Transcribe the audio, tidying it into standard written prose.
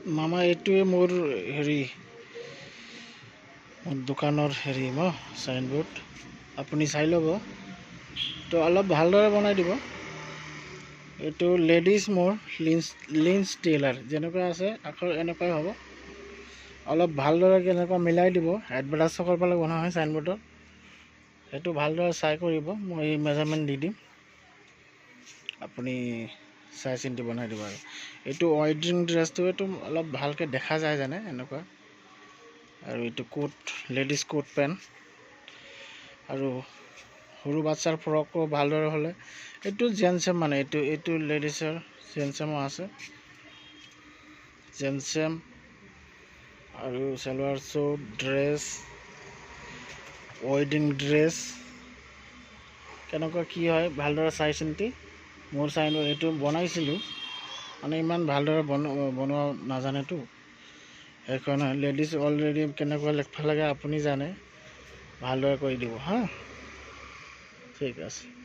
মামা এইটোৱে মোৰ হেৰি দোকানৰ হেৰি সাইনবোৰ্ড আপুনি চাই ল'ব তো অলপ ভালদৰে বনাই দিব এইটো লেডিজ মোৰ লিন্স টেইলাৰ যেনেকুৱা আছে আখৰ এনেকুৱাই হ'ব অলপ ভালদৰে কেনেকুৱা মিলাই দিব এডভাৰটাইজ কৰিব পালে বনোৱা হয় সাইনবোৰ্ডত সেইটো ভালদৰে চাই কৰিব মই মেজাৰমেণ্ট দি দিম আপুনি চাই চিন্তি বনাই দিব আৰু এইটো ৱেডিং ড্ৰেছটো এইটো অলপ ভালকৈ দেখা যায় জানে এনেকুৱা আৰু এইটো কোট লেডিজ কোট পেণ্ট আৰু সৰু বাচ্চাৰ ফ্ৰকো ভালদৰে হ'লে এইটো জেন্টছৰ মানে এইটো লেডিজৰ জেন্টছমো আছে জেন্টছম আৰু সালোৱাৰ স্যুট ড্ৰেছ ৱেডিং ড্ৰেছ কেনেকুৱা কি হয় ভালদৰে চাই চিন্তি মোৰ এইটো বনাইছিলোঁ মানে ইমান ভালদৰে বনোৱা নাজানেতো সেইকাৰণে লেডিজ অলৰেডি কেনেকুৱা লিখিব লাগে আপুনি জানে ভালদৰে কৰি দিব হা ঠিক আছে